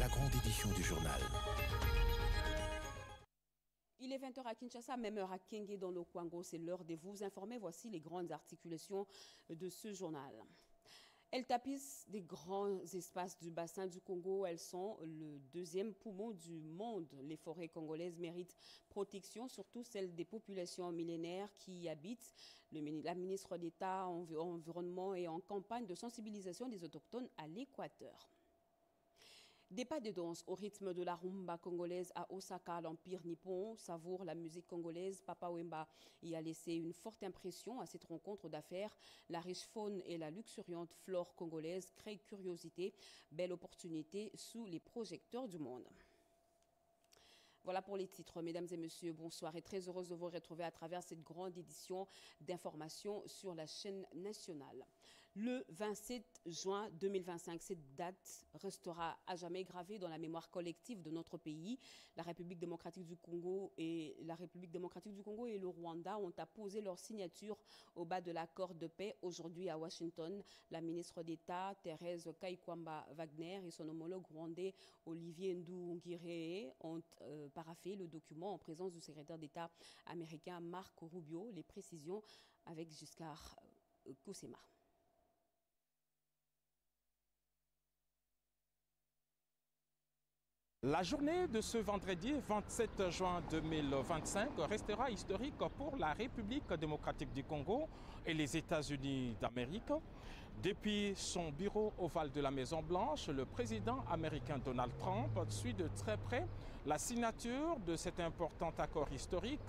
la grande édition du journal. Il est 20h à Kinshasa, même heure à Kenge dans le Kwango. C'est l'heure de vous informer. Voici les grandes articulations de ce journal. Elles tapissent des grands espaces du bassin du Congo. Elles sont le deuxième poumon du monde. Les forêts congolaises méritent protection, surtout celles des populations millénaires qui y habitent. La ministre d'État en environnement est en campagne de sensibilisation des autochtones à l'Équateur. Des pas de danse au rythme de la rumba congolaise à Osaka, l'Empire nippon savoure la musique congolaise. Papa Wemba y a laissé une forte impression à cette rencontre d'affaires. La riche faune et la luxuriante flore congolaise créent curiosité, belle opportunité sous les projecteurs du monde. Voilà pour les titres. Mesdames et messieurs, bonsoir et très heureuse de vous retrouver à travers cette grande édition d'information sur la chaîne nationale. Le 27 juin 2025, cette date restera à jamais gravée dans la mémoire collective de notre pays. La République démocratique du Congo et le Rwanda ont apposé leur signature au bas de l'accord de paix aujourd'hui à Washington. La ministre d'État Thérèse Kaikwamba Wagner et son homologue rwandais Olivier Nduhungirehe ont paraphé le document en présence du secrétaire d'État américain Marco Rubio. Les précisions avec Giscard Koussema. La journée de ce vendredi 27 juin 2025 restera historique pour la République démocratique du Congo et les États-Unis d'Amérique. Depuis son bureau ovale de la Maison-Blanche, le président américain Donald Trump suit de très près la signature de cet important accord historique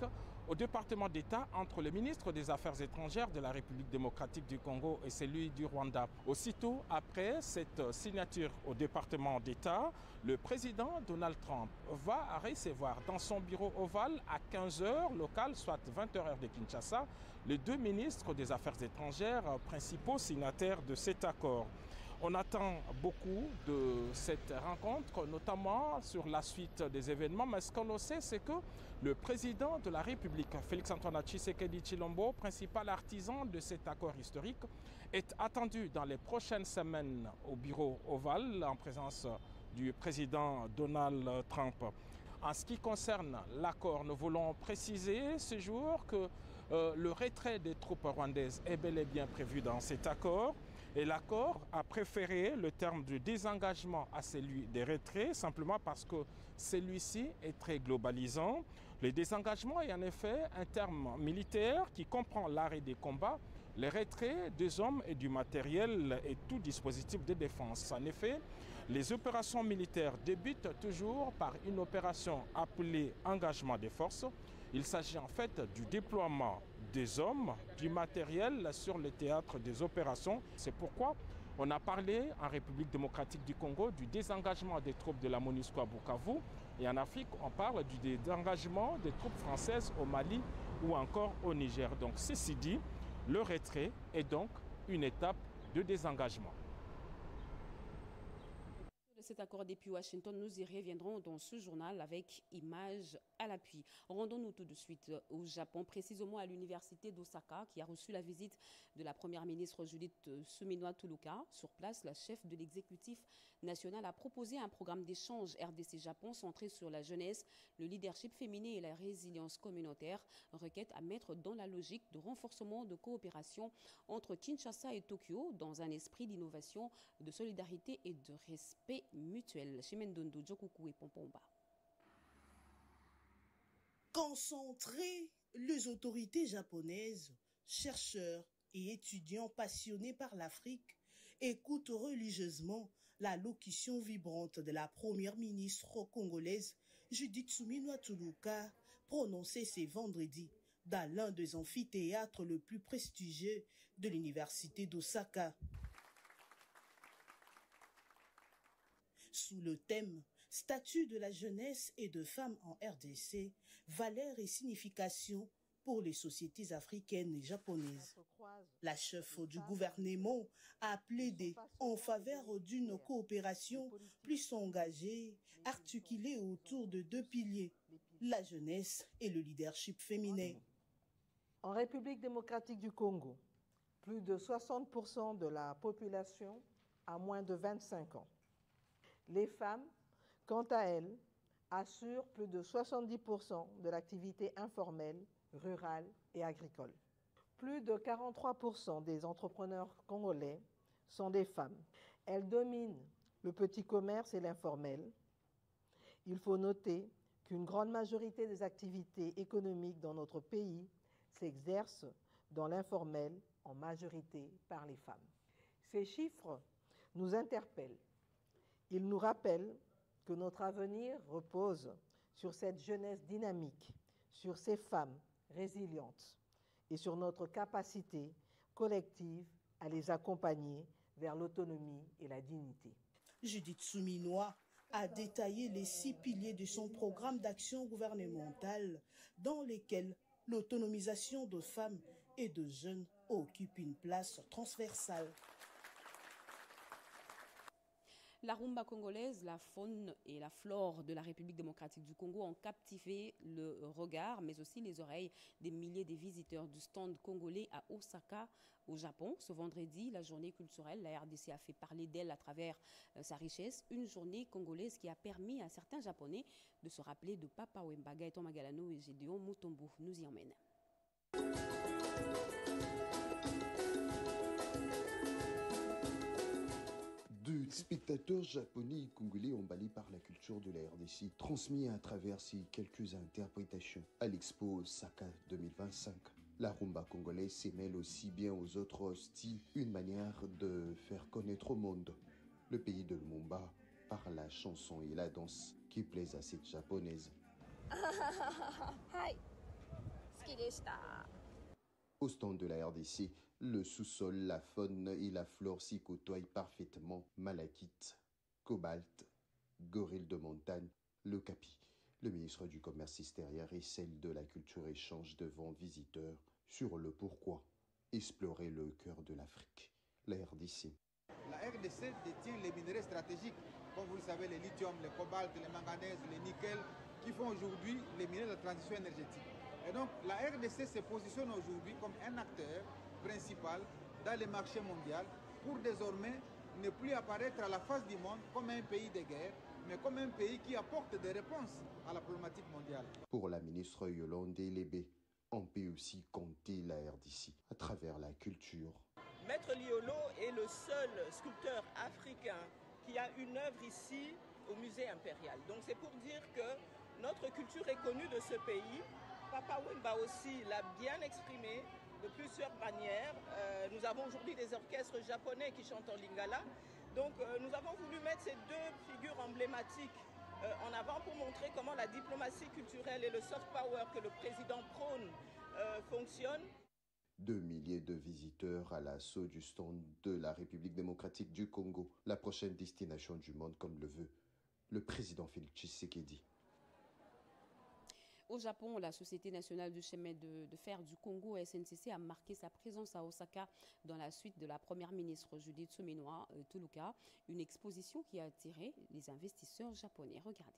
au département d'État entre le ministre des Affaires étrangères de la République démocratique du Congo et celui du Rwanda. Aussitôt après cette signature au département d'État, le président Donald Trump va recevoir dans son bureau ovale à 15h local, soit 20h heure de Kinshasa, les deux ministres des Affaires étrangères principaux signataires de cet accord. On attend beaucoup de cette rencontre, notamment sur la suite des événements, mais ce qu'on sait, c'est que le président de la République, Félix-Antoine Tshisekedi Tshilombo, principal artisan de cet accord historique, est attendu dans les prochaines semaines au bureau ovale en présence du président Donald Trump. En ce qui concerne l'accord, nous voulons préciser ce jour que le retrait des troupes rwandaises est bel et bien prévu dans cet accord. Et l'accord a préféré le terme du désengagement à celui des retraits, simplement parce que celui-ci est très globalisant. Le désengagement est en effet un terme militaire qui comprend l'arrêt des combats, les retraits des hommes et du matériel et tout dispositif de défense. En effet, les opérations militaires débutent toujours par une opération appelée engagement des forces. Il s'agit en fait du déploiement des hommes, du matériel sur le théâtre des opérations. C'est pourquoi on a parlé en République démocratique du Congo du désengagement des troupes de la MONUSCO à Bukavu. Et en Afrique, on parle du désengagement des troupes françaises au Mali ou encore au Niger. Donc ceci dit, le retrait est donc une étape de désengagement. Cet accord depuis Washington, nous y reviendrons dans ce journal avec images à l'appui. Rendons-nous tout de suite au Japon, précisément à l'université d'Osaka, qui a reçu la visite de la première ministre Judith Suminwa-Tuluka. Sur place, la chef de l'exécutif national a proposé un programme d'échange RDC-Japon centré sur la jeunesse, le leadership féminin et la résilience communautaire. Requête à mettre dans la logique de renforcement de coopération entre Kinshasa et Tokyo dans un esprit d'innovation, de solidarité et de respect mutuel. Chimendondo, Jokuku et Pompomba. Concentrer les autorités japonaises, chercheurs et étudiants passionnés par l'Afrique écoutent religieusement l'allocution vibrante de la première ministre congolaise Judith Suminwa-Tuluka prononcée ce vendredi dans l'un des amphithéâtres le plus prestigieux de l'université d'Osaka. Sous le thème « Statut de la jeunesse et de femmes en RDC, valeurs et signification pour les sociétés africaines et japonaises ». La chef du gouvernement a plaidé en faveur d'une coopération plus engagée, articulée autour de deux piliers, la jeunesse et le leadership féminin. En République démocratique du Congo, plus de 60% de la population a moins de 25 ans. Les femmes quant à elle, assure plus de 70% de l'activité informelle, rurale et agricole. Plus de 43% des entrepreneurs congolais sont des femmes. Elles dominent le petit commerce et l'informel. Il faut noter qu'une grande majorité des activités économiques dans notre pays s'exercent dans l'informel, en majorité par les femmes. Ces chiffres nous interpellent. Ils nous rappellent que notre avenir repose sur cette jeunesse dynamique, sur ces femmes résilientes et sur notre capacité collective à les accompagner vers l'autonomie et la dignité. Judith Souminois a détaillé les 6 piliers de son programme d'action gouvernementale dans lesquels l'autonomisation de femmes et de jeunes occupe une place transversale. La rumba congolaise, la faune et la flore de la République démocratique du Congo ont captivé le regard, mais aussi les oreilles des milliers de visiteurs du stand congolais à Osaka, au Japon. Ce vendredi, la journée culturelle, la RDC a fait parler d'elle à travers sa richesse. Une journée congolaise qui a permis à certains Japonais de se rappeler de Papa Wemba, Gaëtan Magalano et Gédéon Mutombo. Nous y emmène. De spectateurs japonais et congolais emballés par la culture de la RDC, transmis à travers ces quelques interprétations à l'Expo Osaka 2025. La rumba congolaise s'émêle aussi bien aux autres styles, une manière de faire connaître au monde le pays de Lumumba par la chanson et la danse qui plaisent à cette japonaise. Au stand de la RDC, le sous-sol, la faune et la flore s'y côtoient parfaitement. Malachite, cobalt, gorille de montagne, le capi. Le ministre du Commerce extérieur et celle de la culture échange devant visiteurs sur le pourquoi explorer le cœur de l'Afrique, la RDC. La RDC détient les minerais stratégiques, comme vous le savez, les lithium, les cobalt, les manganèses, les nickel, qui font aujourd'hui les minerais de la transition énergétique. Et donc la RDC se positionne aujourd'hui comme un acteur principal dans les marchés mondiaux pour désormais ne plus apparaître à la face du monde comme un pays de guerre, mais comme un pays qui apporte des réponses à la problématique mondiale. Pour la ministre Yolande Lébé, on peut aussi compter la RDC à travers la culture. Maître Liolo est le seul sculpteur africain qui a une œuvre ici au musée impérial. Donc c'est pour dire que notre culture est connue de ce pays. Papa Wemba aussi l'a bien exprimé de plusieurs manières. Nous avons aujourd'hui des orchestres japonais qui chantent en lingala. Donc nous avons voulu mettre ces deux figures emblématiques en avant pour montrer comment la diplomatie culturelle et le soft power que le président prône fonctionnent. 2 milliers de visiteurs à l'assaut du stand de la République démocratique du Congo, la prochaine destination du monde comme le veut le président Félix Tshisekedi. Au Japon, la Société nationale du chemin de fer du Congo, SNCC, a marqué sa présence à Osaka dans la suite de la première ministre Judith Suminwa Tuluka, une exposition qui a attiré les investisseurs japonais. Regardez.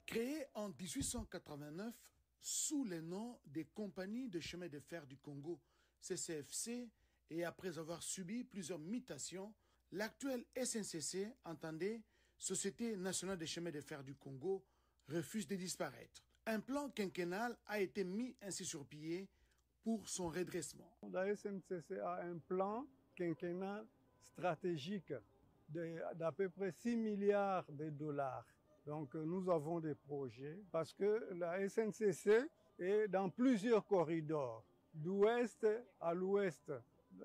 Créée en 1889 sous le nom des compagnies de chemin de fer du Congo, CCFC, et après avoir subi plusieurs mutations, l'actuelle SNCC, entendez, Société nationale de chemin de fer du Congo, refuse de disparaître. Un plan quinquennal a été mis ainsi sur pied pour son redressement. La SNCC a un plan quinquennal stratégique d'à peu près 6 milliards de dollars. Donc nous avons des projets parce que la SNCC est dans plusieurs corridors, d'ouest à l'ouest,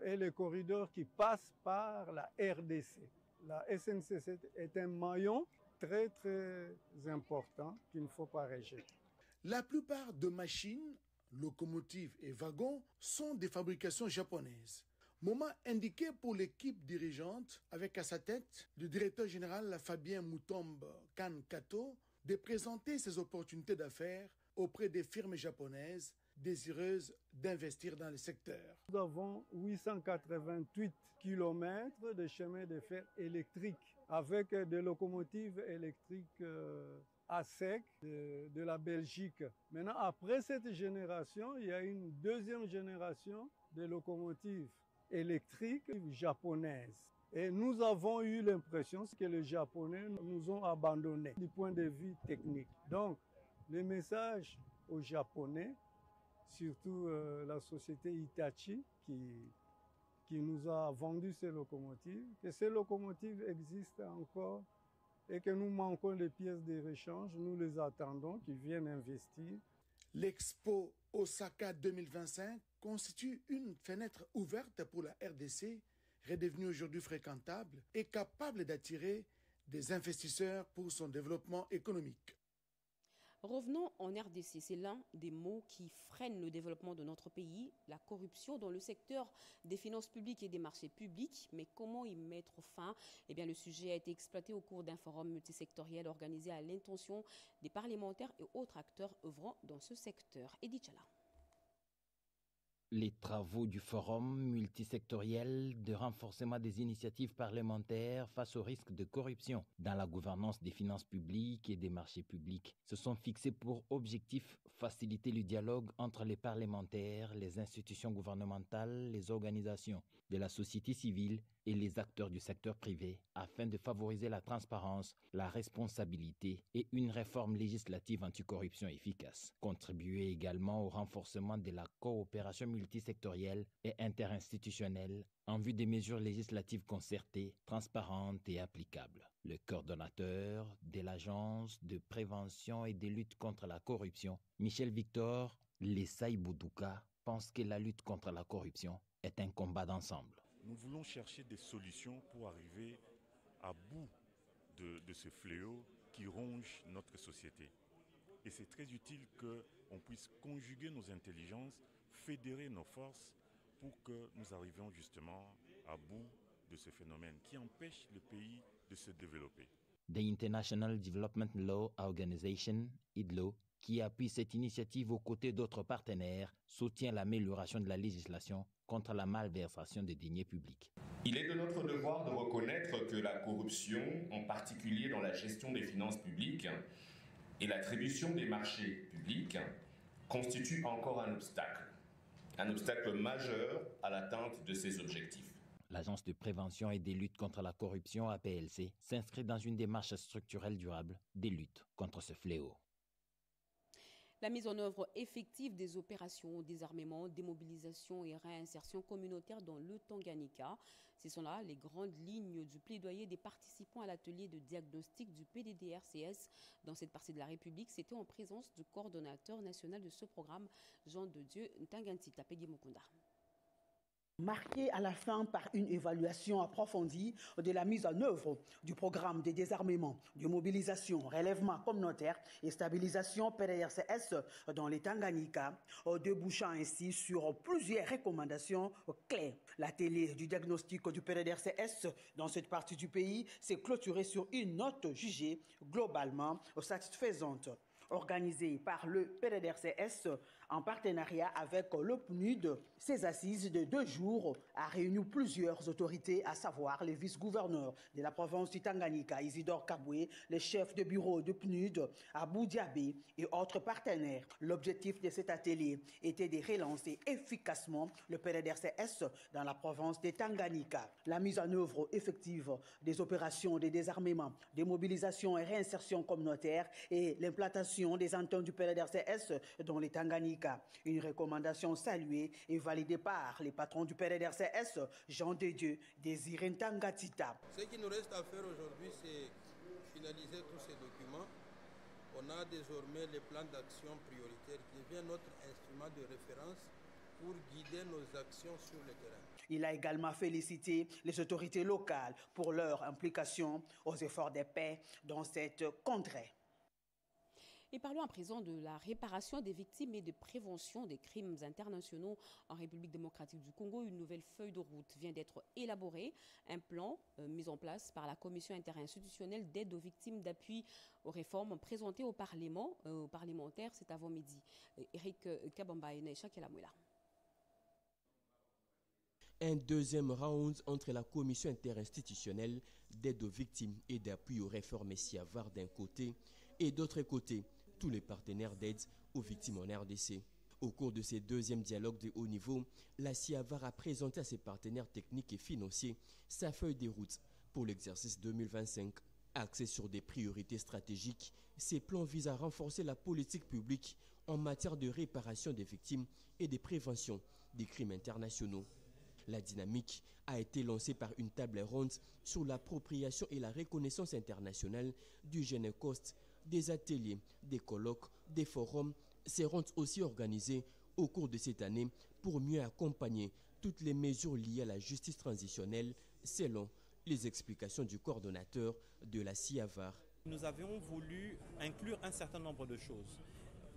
et les corridors qui passent par la RDC. La SNCC est un maillon très très important qu'il ne faut pas rejeter. La plupart de machines, locomotives et wagons sont des fabrications japonaises. Moment indiqué pour l'équipe dirigeante, avec à sa tête le directeur général Fabien Mutombo Kankato, de présenter ses opportunités d'affaires auprès des firmes japonaises désireuses d'investir dans le secteur. Nous avons 888 km de chemin de fer électrique avec des locomotives électriques à sec de la Belgique. Maintenant, après cette génération, il y a une deuxième génération de locomotives électriques japonaises. Et nous avons eu l'impression que les Japonais nous ont abandonnés du point de vue technique. Donc, le message aux Japonais, surtout la société Hitachi qui nous a vendu ces locomotives, que ces locomotives existent encore et que nous manquons les pièces de rechange, nous les attendons, qu'ils viennent investir. L'Expo Osaka 2025 constitue une fenêtre ouverte pour la RDC, redevenue aujourd'hui fréquentable et capable d'attirer des investisseurs pour son développement économique. Revenons en RDC, c'est l'un des mots qui freinent le développement de notre pays, la corruption dans le secteur des finances publiques et des marchés publics. Mais comment y mettre fin? Eh bien, le sujet a été exploité au cours d'un forum multisectoriel organisé à l'intention des parlementaires et autres acteurs œuvrant dans ce secteur. Edith Chala. Les travaux du forum multisectoriel de renforcement des initiatives parlementaires face au risque de corruption dans la gouvernance des finances publiques et des marchés publics se sont fixés pour objectif faciliter le dialogue entre les parlementaires, les institutions gouvernementales, les organisations de la société civile et les acteurs du secteur privé afin de favoriser la transparence, la responsabilité et une réforme législative anticorruption efficace. Contribuer également au renforcement de la coopération multisectorielle et interinstitutionnelle en vue des mesures législatives concertées, transparentes et applicables. Le coordonnateur de l'Agence de prévention et de lutte contre la corruption, Michel Victor Lessaï Boudouka, pense que la lutte contre la corruption est un combat d'ensemble. Nous voulons chercher des solutions pour arriver à bout de ce fléau qui ronge notre société. Et c'est très utile qu'on puisse conjuguer nos intelligences, fédérer nos forces pour que nous arrivions justement à bout de ce phénomène qui empêche le pays de se développer. The International Development Law Organization, IDLO, qui appuie cette initiative aux côtés d'autres partenaires, soutient l'amélioration de la législation contre la malversation des deniers publics. Il est de notre devoir de reconnaître que la corruption, en particulier dans la gestion des finances publiques et l'attribution des marchés publics, constitue encore un obstacle majeur à l'atteinte de ces objectifs. L'Agence de prévention et de lutte contre la corruption, APLC, s'inscrit dans une démarche structurelle durable de lutte contre ce fléau. La mise en œuvre effective des opérations désarmement, démobilisation et réinsertion communautaire dans le Tanganyika. Ce sont là les grandes lignes du plaidoyer des participants à l'atelier de diagnostic du PDDRCS dans cette partie de la République. C'était en présence du coordonnateur national de ce programme, Jean de Dieu Ntangantita Peggy Mukunda. Marqué à la fin par une évaluation approfondie de la mise en œuvre du programme de désarmement, de mobilisation, relèvement communautaire et stabilisation PDDRCS dans les Tanganyika, débouchant ainsi sur plusieurs recommandations clés. L'atelier du diagnostic du PDDRCS dans cette partie du pays s'est clôturé sur une note jugée globalement satisfaisante. Organisée par le PDDRCS en partenariat avec le PNUD, ces assises de 2 jours a réuni plusieurs autorités, à savoir les vice-gouverneurs de la province du Tanganyika, Isidore Kabwe, les chefs de bureau du PNUD, Abou Diabé et autres partenaires. L'objectif de cet atelier était de relancer efficacement le PDDRCS dans la province du Tanganyika. La mise en œuvre effective des opérations de désarmement, de mobilisation et réinsertion communautaire et l'implantation des antennes du PDDRCS dans les Tanganyika. Une recommandation saluée et validée par les patrons du PDDRCS, Jean de Dieu, Désiré Ntangatita. Ce qui nous reste à faire aujourd'hui, c'est finaliser tous ces documents. On a désormais les plans d'action prioritaires qui deviennent notre instrument de référence pour guider nos actions sur le terrain. Il a également félicité les autorités locales pour leur implication aux efforts de paix dans cette contrée. Et parlons à présent de la réparation des victimes et de prévention des crimes internationaux en République démocratique du Congo. Une nouvelle feuille de route vient d'être élaborée. Un plan mis en place par la Commission interinstitutionnelle d'aide aux victimes d'appui aux réformes présenté au Parlement, aux parlementaires cet avant-midi. Eric Kabamba et Naïcha Kelamouela. Un deuxième round entre la Commission interinstitutionnelle d'aide aux victimes et d'appui aux réformes SIAVAR d'un côté et d'autre côté, tous les partenaires d'aide aux victimes en RDC. Au cours de ces deuxièmes dialogues de haut niveau, la CIAVAR a présenté à ses partenaires techniques et financiers sa feuille de route pour l'exercice 2025. Axé sur des priorités stratégiques, ces plans visent à renforcer la politique publique en matière de réparation des victimes et de prévention des crimes internationaux. La dynamique a été lancée par une table ronde sur l'appropriation et la reconnaissance internationale du Génécoste. Des ateliers, des colloques, des forums seront aussi organisés au cours de cette année pour mieux accompagner toutes les mesures liées à la justice transitionnelle selon les explications du coordonnateur de la CIAVAR. Nous avions voulu inclure un certain nombre de choses.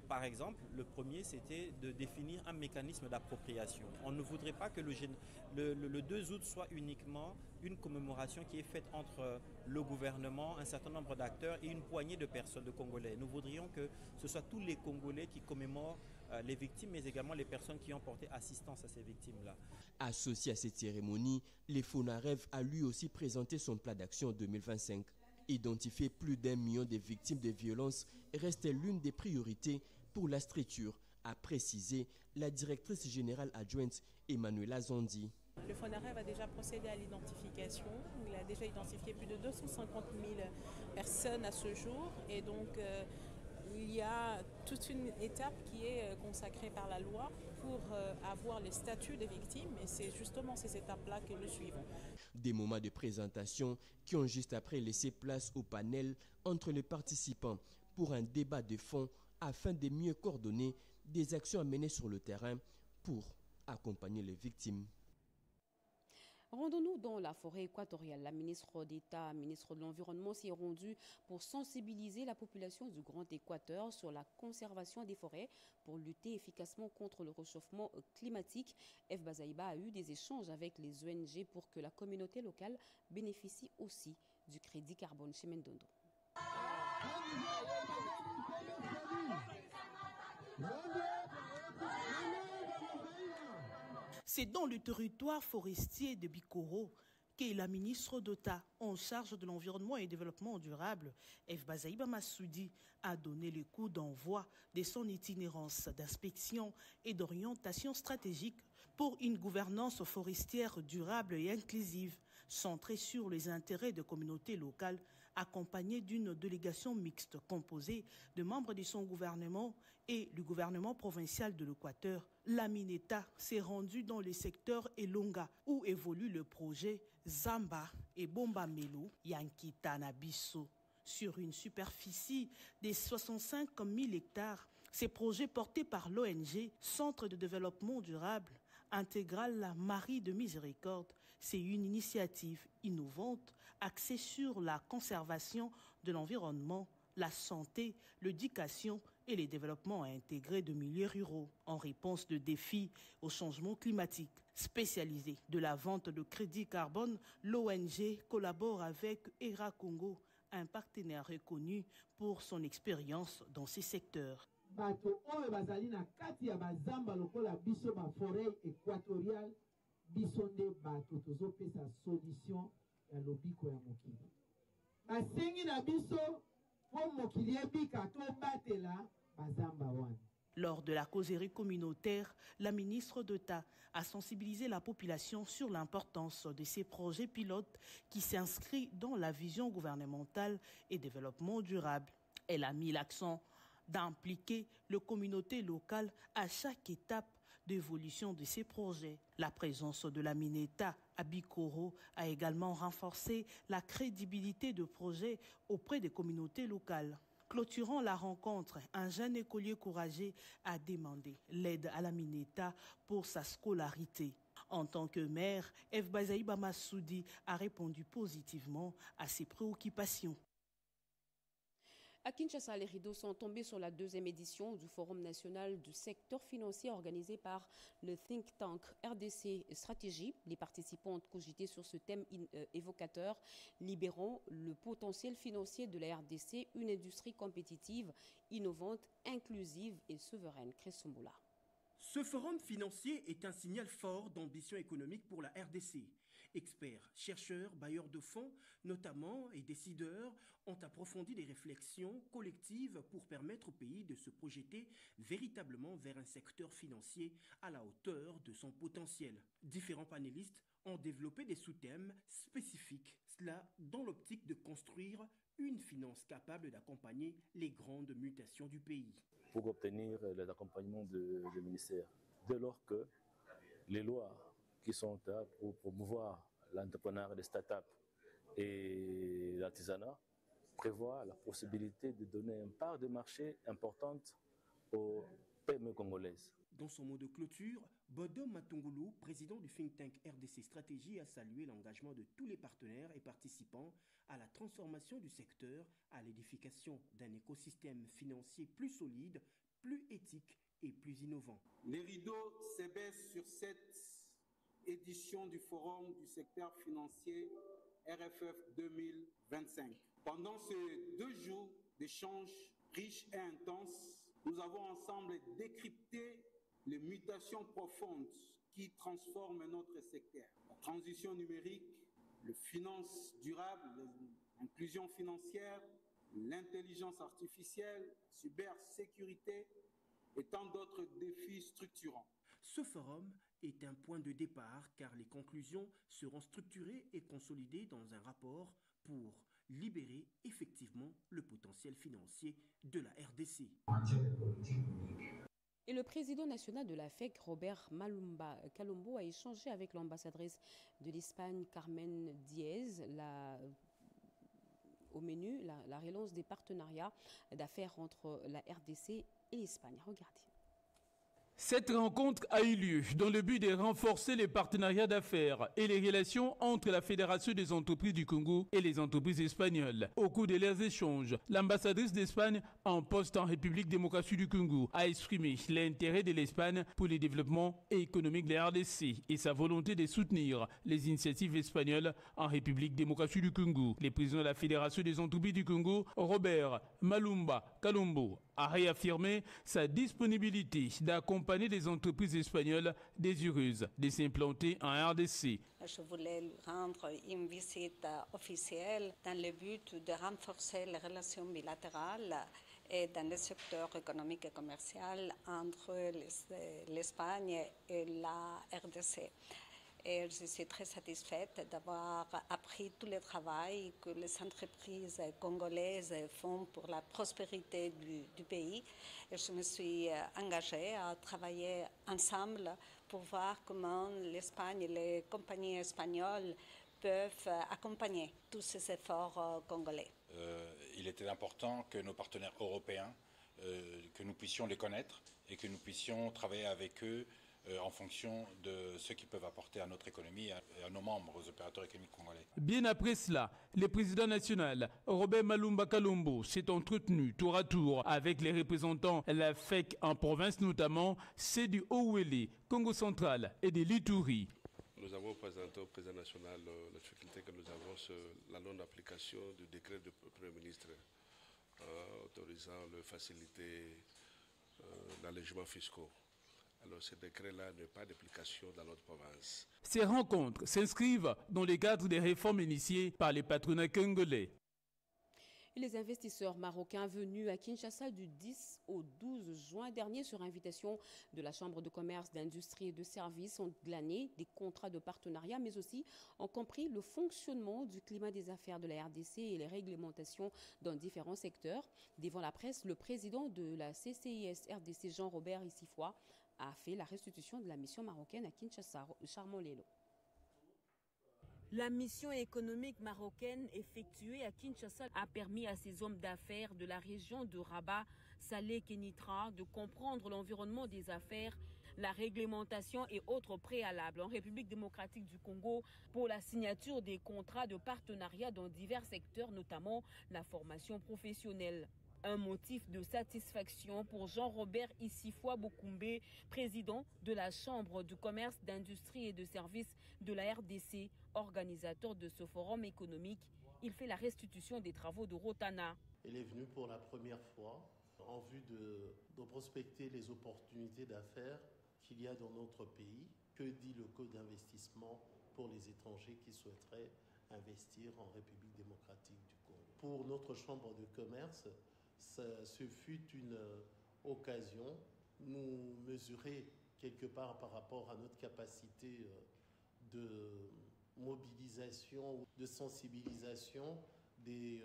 Par exemple, le premier, c'était de définir un mécanisme d'appropriation. On ne voudrait pas que le 2 août soit uniquement une commémoration qui est faite entre le gouvernement, un certain nombre d'acteurs et une poignée de personnes, de Congolais. Nous voudrions que ce soit tous les Congolais qui commémorent les victimes, mais également les personnes qui ont porté assistance à ces victimes-là. Associé à cette cérémonie, le FONAREV a lui aussi présenté son plan d'action 2025. Identifier plus d'1 million de victimes de violences reste l'une des priorités pour la structure, a précisé la directrice générale adjointe Emmanuela Zondi. Le FONAREV a déjà procédé à l'identification. Il a déjà identifié plus de 250 000 personnes à ce jour. Et donc, il y a toute une étape qui est consacrée par la loi pour avoir le statut des victimes. Et c'est justement ces étapes-là que nous suivons. Des moments de présentation qui ont juste après laissé place au panel entre les participants pour un débat de fond afin de mieux coordonner des actions à mener sur le terrain pour accompagner les victimes. Rendons-nous dans la forêt équatoriale. La ministre d'État, ministre de l'Environnement, s'y est rendue pour sensibiliser la population du Grand Équateur sur la conservation des forêts pour lutter efficacement contre le réchauffement climatique. F. Bazaïba a eu des échanges avec les ONG pour que la communauté locale bénéficie aussi du crédit carbone chez Mendondo. C'est dans le territoire forestier de Bikoro que la ministre d'État en charge de l'environnement et du développement durable, F. Bazaïba Massoudi, a donné le coup d'envoi de son itinérance d'inspection et d'orientation stratégique pour une gouvernance forestière durable et inclusive, centrée sur les intérêts de communautés locales, accompagnée d'une délégation mixte composée de membres de son gouvernement et du gouvernement provincial de l'Équateur. La Mineta s'est rendue dans le secteur Elonga où évolue le projet Zamba et Bomba Melo Yankita Nabiso. Sur une superficie de 65 000 hectares, ces projets portés par l'ONG Centre de développement durable intégral Marie de Miséricorde, c'est une initiative innovante axée sur la conservation de l'environnement, la santé, l'éducation et les développements intégrés de milieux ruraux en réponse de défis au changement climatique. Spécialisée de la vente de crédit carbone, l'ONG collabore avec ERA Congo, un partenaire reconnu pour son expérience dans ces secteurs. Bato oyo bazali na kati ya bazamba lokola biso ba forêt équatoriale biso nde bato tozopesa solution ya lobiko ya mokili. Basengi na biso po mokili ebika tobatela bazamba wana. Lors de la causerie communautaire, la ministre d'État a sensibilisé la population sur l'importance de ces projets pilotes qui s'inscrivent dans la vision gouvernementale et développement durable. Elle a mis l'accent d'impliquer les communautés locales à chaque étape d'évolution de ces projets. La présence de la Mineta à Bikoro a également renforcé la crédibilité de projets auprès des communautés locales. Clôturant la rencontre, un jeune écolier courageux a demandé l'aide à la Mineta pour sa scolarité. En tant que maire, F. Bazaïba Massoudi a répondu positivement à ses préoccupations. À Kinshasa, les rideaux sont tombés sur la 2e édition du Forum national du secteur financier organisé par le think tank RDC Stratégie. Les participants ont cogité sur ce thème évocateur, libérant le potentiel financier de la RDC, une industrie compétitive, innovante, inclusive et souveraine. Chris. Ce forum financier est un signal fort d'ambition économique pour la RDC. Experts, chercheurs, bailleurs de fonds, notamment, et décideurs ont approfondi des réflexions collectives pour permettre au pays de se projeter véritablement vers un secteur financier à la hauteur de son potentiel. Différents panélistes ont développé des sous-thèmes spécifiques, cela dans l'optique de construire une finance capable d'accompagner les grandes mutations du pays. Pour obtenir les accompagnements du ministère, dès lors que les lois qui sont là pour promouvoir l'entrepreneuriat des startups et l'artisanat prévoient la possibilité de donner une part de marché importante aux PME congolaises. Dans son mot de clôture, Bodom Matungulu, président du think tank RDC Stratégie, a salué l'engagement de tous les partenaires et participants à la transformation du secteur, à l'édification d'un écosystème financier plus solide, plus éthique et plus innovant. Les rideaux s'abaissent sur cette édition du Forum du secteur financier RFF 2025. Pendant ces 2 jours d'échanges riches et intenses, nous avons ensemble décrypté les mutations profondes qui transforment notre secteur. La transition numérique, le finance durable, l'inclusion financière, l'intelligence artificielle, cybersécurité et tant d'autres défis structurants. Ce forum est un point de départ car les conclusions seront structurées et consolidées dans un rapport pour libérer effectivement le potentiel financier de la RDC. Et le président national de la FEC, Robert Malumba Kalombo, a échangé avec l'ambassadrice de l'Espagne, Carmen Diez, au menu la relance des partenariats d'affaires entre la RDC et l'Espagne. Regardez. Cette rencontre a eu lieu dans le but de renforcer les partenariats d'affaires et les relations entre la Fédération des entreprises du Congo et les entreprises espagnoles. Au cours de leurs échanges, l'ambassadrice d'Espagne en poste en République démocratique du Congo a exprimé l'intérêt de l'Espagne pour le développement économique de la RDC et sa volonté de soutenir les initiatives espagnoles en République démocratique du Congo. Le président de la Fédération des entreprises du Congo, Robert Malumba Kalombo, a réaffirmé sa disponibilité d'accompagner les entreprises espagnoles désireuses de s'implanter en RDC. Je voulais rendre une visite officielle dans le but de renforcer les relations bilatérales et dans le secteur économique et commercial entre l'Espagne et la RDC. Et je suis très satisfaite d'avoir appris tout le travail que les entreprises congolaises font pour la prospérité du pays. Et je me suis engagée à travailler ensemble pour voir comment l'Espagne et les compagnies espagnoles peuvent accompagner tous ces efforts congolais. Il était important que nos partenaires européens, que nous puissions les connaître et que nous puissions travailler avec eux en fonction de ce qu'ils peuvent apporter à notre économie et à nos membres, aux opérateurs économiques congolais. Bien après cela, le président national, Robert Malumba Kalombo, s'est entretenu tour à tour avec les représentants de la FEC en province, notamment ceux du Haut-Ouélé, Congo central et de l'Ituri. Nous avons présenté au président national la difficulté que nous avons sur la non-application du décret du Premier ministre autorisant le faciliter l'allègement fiscaux. Alors ce décret-là n'a pas d'application dans notre province. Ces rencontres s'inscrivent dans le cadre des réformes initiées par les patronats congolais. Et les investisseurs marocains venus à Kinshasa du 10 au 12 juin dernier sur invitation de la Chambre de commerce, d'industrie et de services ont glané des contrats de partenariat, mais aussi ont compris le fonctionnement du climat des affaires de la RDC et les réglementations dans différents secteurs. Devant la presse, le président de la CCIS RDC, Jean-Robert Issifoua, a fait la restitution de la mission marocaine à Kinshasa. Charmant Lelo. La mission économique marocaine effectuée à Kinshasa a permis à ces hommes d'affaires de la région de Rabat, Salé, Kenitra de comprendre l'environnement des affaires, la réglementation et autres préalables en République démocratique du Congo pour la signature des contrats de partenariat dans divers secteurs, notamment la formation professionnelle. Un motif de satisfaction pour Jean-Robert Issifoua Bokoumbe, président de la Chambre de commerce, d'industrie et de services de la RDC, organisateur de ce forum économique. Il fait la restitution des travaux de Rotana. Il est venu pour la première fois en vue de prospecter les opportunités d'affaires qu'il y a dans notre pays. Que dit le code d'investissement pour les étrangers qui souhaiteraient investir en République démocratique du Congo. Pour notre chambre de commerce, ce fut une occasion de nous mesurer quelque part par rapport à notre capacité de mobilisation, de sensibilisation des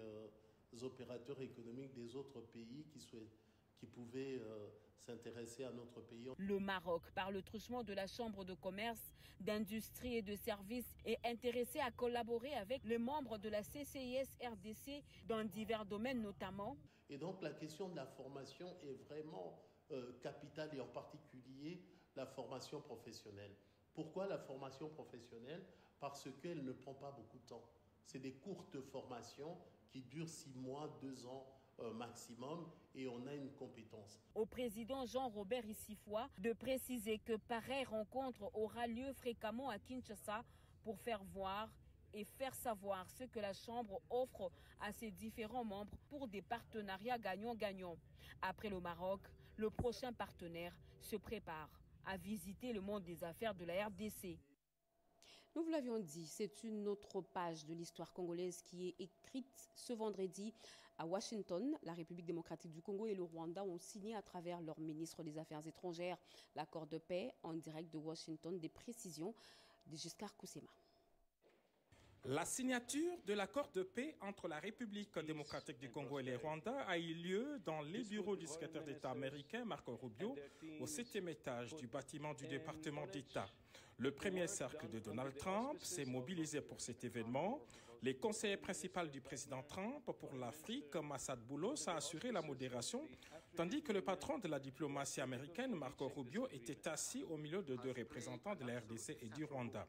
opérateurs économiques des autres pays qui pouvaient s'intéresser à notre pays. Le Maroc, par le truchement de la Chambre de commerce, d'industrie et de services, est intéressé à collaborer avec les membres de la CCIS-RDC dans divers domaines notamment. Et donc la question de la formation est vraiment capitale, et en particulier la formation professionnelle. Pourquoi la formation professionnelle? Parce qu'elle ne prend pas beaucoup de temps. C'est des courtes formations qui durent 6 mois, 2 ans maximum, et on a une compétence. Au président Jean-Robert Issifoua de préciser que pareille rencontre aura lieu fréquemment à Kinshasa pour faire voir et faire savoir ce que la Chambre offre à ses différents membres pour des partenariats gagnant-gagnant. Après le Maroc, le prochain partenaire se prépare à visiter le monde des affaires de la RDC. Nous vous l'avions dit, c'est une autre page de l'histoire congolaise qui est écrite ce vendredi à Washington. La République démocratique du Congo et le Rwanda ont signé à travers leur ministre des Affaires étrangères l'accord de paix en direct de Washington. Des précisions de Giscard Koussema. La signature de l'accord de paix entre la République démocratique du Congo et le Rwanda a eu lieu dans les bureaux du secrétaire d'État américain Marco Rubio au 7e étage du bâtiment du département d'État. Le premier cercle de Donald Trump s'est mobilisé pour cet événement. Les conseillers principaux du président Trump pour l'Afrique, Massad Boulos, a assuré la modération, tandis que le patron de la diplomatie américaine, Marco Rubio, était assis au milieu de 2 représentants de la RDC et du Rwanda.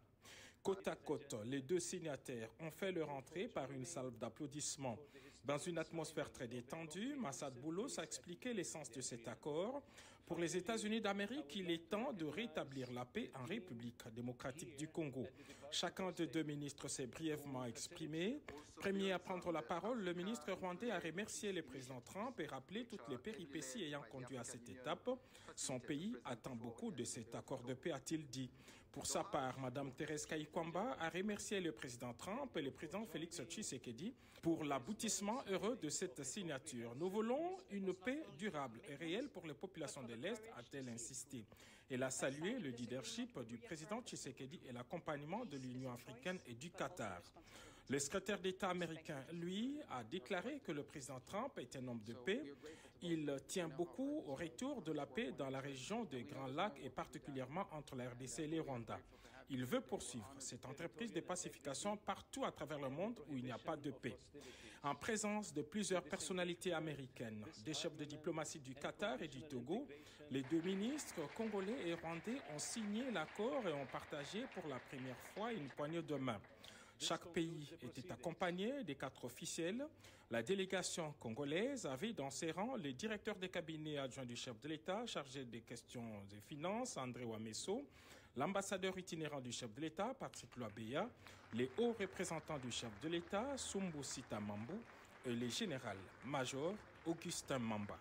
Côte à côte, les 2 signataires ont fait leur entrée par une salve d'applaudissements. Dans une atmosphère très détendue, Massad Boulos a expliqué l'essence de cet accord. Pour les États-Unis d'Amérique, il est temps de rétablir la paix en République démocratique du Congo. Chacun des 2 ministres s'est brièvement exprimé. Premier à prendre la parole, le ministre rwandais a remercié le président Trump et rappelé toutes les péripéties ayant conduit à cette étape. Son pays attend beaucoup de cet accord de paix, a-t-il dit. Pour sa part, Mme Thérèse Kayikwamba a remercié le président Trump et le président Félix Tshisekedi pour l'aboutissement heureux de cette signature. Nous voulons une paix durable et réelle pour les populations de l'Est, a-t-elle insisté. Elle a salué le leadership du président Tshisekedi et l'accompagnement de l'Union africaine et du Qatar. Le secrétaire d'État américain, lui, a déclaré que le président Trump est un homme de paix. Il tient beaucoup au retour de la paix dans la région des Grands Lacs et particulièrement entre la RDC et le Rwanda. Il veut poursuivre cette entreprise de pacification partout à travers le monde où il n'y a pas de paix. En présence de plusieurs personnalités américaines, des chefs de diplomatie du Qatar et du Togo, les 2 ministres congolais et rwandais ont signé l'accord et ont partagé pour la première fois une poignée de main. Chaque pays était accompagné des 4 officiels. La délégation congolaise avait dans ses rangs le directeur des cabinets adjoints du chef de l'État chargé des questions des finances, André Wameso, l'ambassadeur itinérant du chef de l'État, Patrick Loabeya, les hauts représentants du chef de l'État, Sumbu Sita Mambou, et le général-major Augustin Mamba.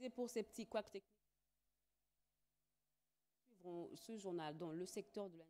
C'est pour ces petits couacs techniques. Suivrons ce journal dans le secteur de la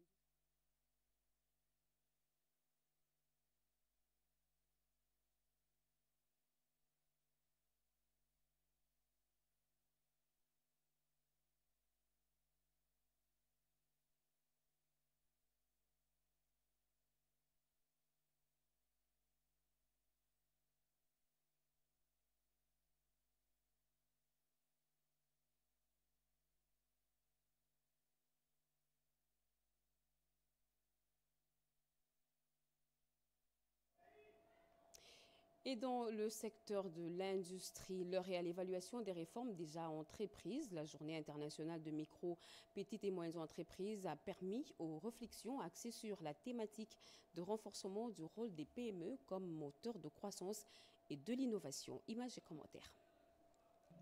Et dans le secteur de l'industrie, l'heure est à l'évaluation des réformes déjà entreprises. La Journée internationale de micro, petites et moyennes entreprises a permis aux réflexions axées sur la thématique de renforcement du rôle des PME comme moteur de croissance et de l'innovation. Images et commentaires.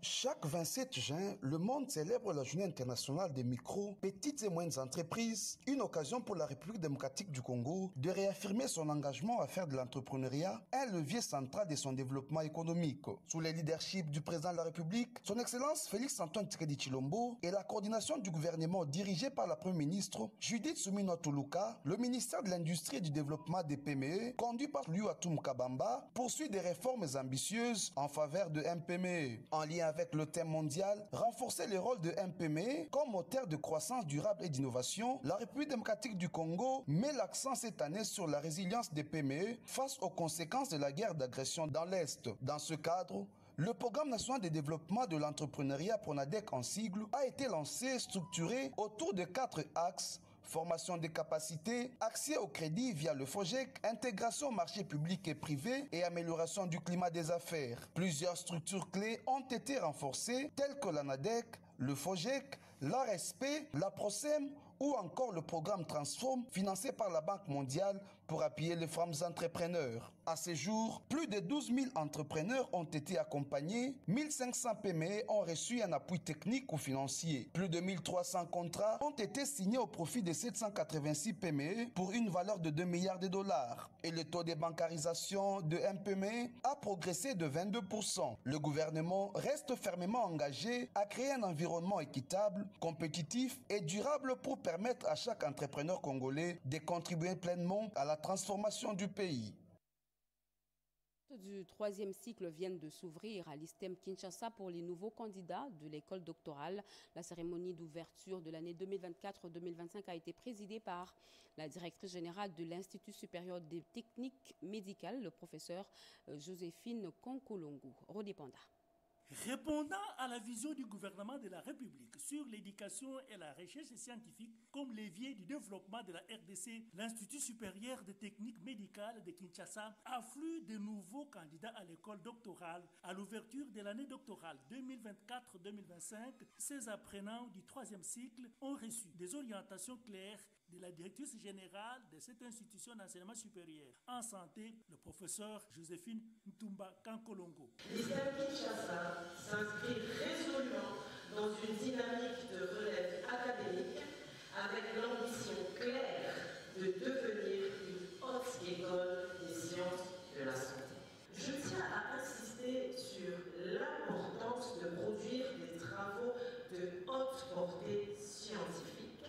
Chaque 27 juin, le monde célèbre la Journée internationale des micro, petites et moyennes entreprises, une occasion pour la République démocratique du Congo de réaffirmer son engagement à faire de l'entrepreneuriat un levier central de son développement économique. Sous le leadership du président de la République, son Excellence Félix-Antoine Tshisekedi Tshilombo et la coordination du gouvernement dirigé par la Première ministre Judith Suminwa Tuluka, le ministère de l'Industrie et du Développement des PME, conduit par Luatum Kabamba, poursuit des réformes ambitieuses en faveur de MPME. En lien avec le thème mondial, renforcer le rôle de MPME comme moteur de croissance durable et d'innovation, la République démocratique du Congo met l'accent cette année sur la résilience des PME face aux conséquences de la guerre d'agression dans l'Est. Dans ce cadre, le Programme national de développement de l'entrepreneuriat PRONADEC en sigle a été lancé, structuré autour de 4 axes: formation des capacités, accès au crédit via le FOGEC, intégration au marché public et privé et amélioration du climat des affaires. Plusieurs structures clés ont été renforcées, telles que l'ANADEC, le FOGEC, l'ARSP, la PROSEM ou encore le programme Transform financé par la Banque mondiale pour appuyer les femmes entrepreneurs. À ce jour, plus de 12 000 entrepreneurs ont été accompagnés, 1500 PME ont reçu un appui technique ou financier. Plus de 1300 contrats ont été signés au profit de 786 PME pour une valeur de 2 milliards de dollars. Et le taux de bancarisation de MPME a progressé de 22%. Le gouvernement reste fermement engagé à créer un environnement équitable, compétitif et durable pour permettre à chaque entrepreneur congolais de contribuer pleinement à la transformation du pays. Du troisième cycle viennent de s'ouvrir à l'ISTEM Kinshasa pour les nouveaux candidats de l'école doctorale. La cérémonie d'ouverture de l'année 2024-2025 a été présidée par la directrice générale de l'Institut supérieur des techniques médicales, le professeur Joséphine Konkolongo. Rodépanda. Répondant à la vision du gouvernement de la République sur l'éducation et la recherche scientifique comme levier du développement de la RDC, l'Institut supérieur des techniques médicales de Kinshasa afflue de nouveaux candidats à l'école doctorale. À l'ouverture de l'année doctorale 2024-2025, ces apprenants du troisième cycle ont reçu des orientations claires de la directrice générale de cette institution d'enseignement supérieur en santé, le professeur Joséphine Ntumba Kankolongo. L'ISTEM Kinshasa s'inscrit résolument dans une dynamique de relève académique avec l'ambition claire de devenir une haute école des sciences de la santé. Je tiens à insister sur l'importance de produire des travaux de haute portée scientifique,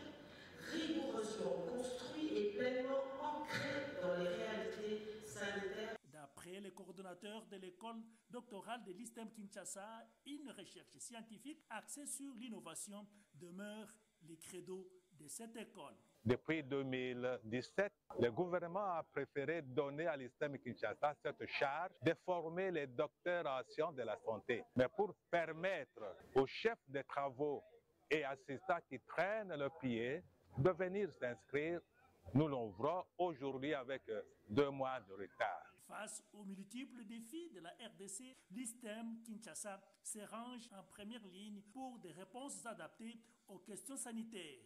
rigoureusement construits et pleinement ancrés dans les réalités sanitaires. D'après le coordonnateur de l'école doctorale de l'ISTEM Kinshasa, une recherche scientifique axée sur l'innovation demeure le credo de cette école. Depuis 2017, le gouvernement a préféré donner à l'ISTEM Kinshasa cette charge de former les docteurs en sciences de la santé. Mais pour permettre aux chefs de travaux et assistants qui traînent le pied de venir s'inscrire, nous l'ouvrons aujourd'hui avec 2 mois de retard. Face aux multiples défis de la RDC, l'ISTEM Kinshasa se range en première ligne pour des réponses adaptées aux questions sanitaires.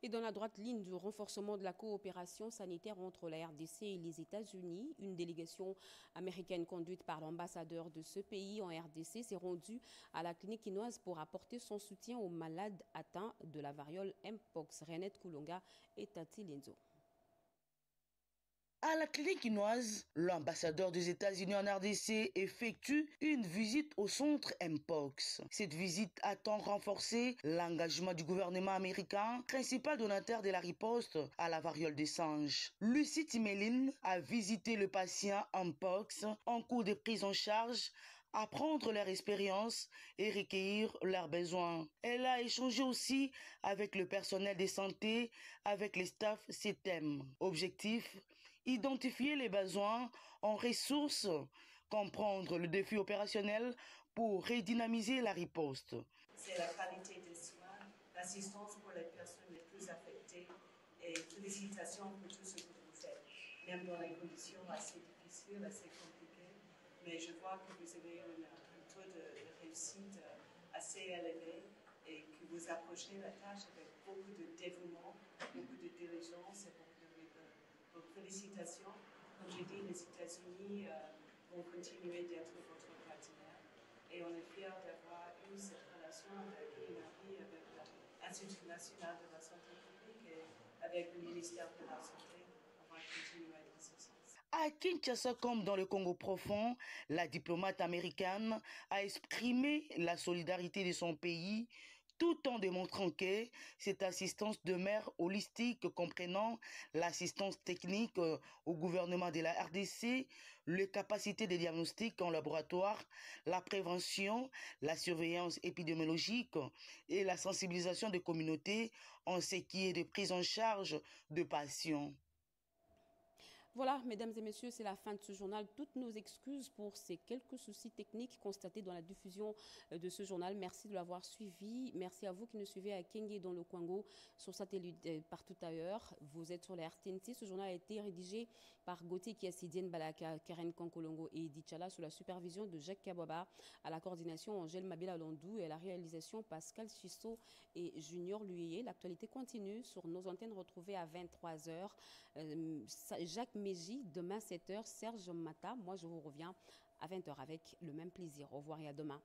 Et dans la droite ligne du renforcement de la coopération sanitaire entre la RDC et les États-Unis, une délégation américaine conduite par l'ambassadeur de ce pays en RDC s'est rendue à la clinique quinoise pour apporter son soutien aux malades atteints de la variole Mpox. Renette Koulonga et Tati Lenzo. À la clinique quinoise, l'ambassadeur des États-Unis en RDC effectue une visite au centre Mpox. Cette visite attend renforcer l'engagement du gouvernement américain, principal donateur de la riposte à la variole des singes. Lucie Timéline a visité le patient Mpox en cours de prise en charge, apprendre leur expérience et recueillir leurs besoins. Elle a échangé aussi avec le personnel de santé, avec les staffs CETEM. Objectif: identifier les besoins en ressources, comprendre le défi opérationnel pour redynamiser la riposte. C'est la qualité des soins, l'assistance pour les personnes les plus affectées et félicitations pour tout ce que vous faites, même dans les conditions assez difficiles, assez compliquées. Mais je vois que vous avez un taux de réussite assez élevé et que vous approchez la tâche avec beaucoup de dévouement, beaucoup de diligence et beaucoup de rigueur. Donc félicitations. Comme j'ai dit, les États-Unis vont continuer d'être votre partenaire et on est fiers d'avoir eu cette relation avec l'INARI, avec l'Institut national de la santé publique et avec le ministère de la Santé. On va continuer dans ce sens. À Kinshasa, comme dans le Congo profond, la diplomate américaine a exprimé la solidarité de son pays tout en démontrant que cette assistance demeure holistique, comprenant l'assistance technique au gouvernement de la RDC, les capacités de diagnostic en laboratoire, la prévention, la surveillance épidémiologique et la sensibilisation des communautés en ce qui est de prise en charge de patients. Voilà, mesdames et messieurs, c'est la fin de ce journal. Toutes nos excuses pour ces quelques soucis techniques constatés dans la diffusion de ce journal. Merci de l'avoir suivi. Merci à vous qui nous suivez à Kenge dans le Kwango, sur satellite et partout ailleurs. Vous êtes sur la RTNC. Ce journal a été rédigé par Gauthier Kiassidienne Balaka, Karen Kankolongo et Edith Chala sous la supervision de Jacques Kababa, à la coordination Angèle Mabila Landou et à la réalisation Pascal Chisso et Junior Luyeye. L'actualité continue sur nos antennes retrouvées à 23h. Jacques Méji, demain 7h, Serge Mata. Moi, je vous reviens à 20h avec le même plaisir. Au revoir et à demain.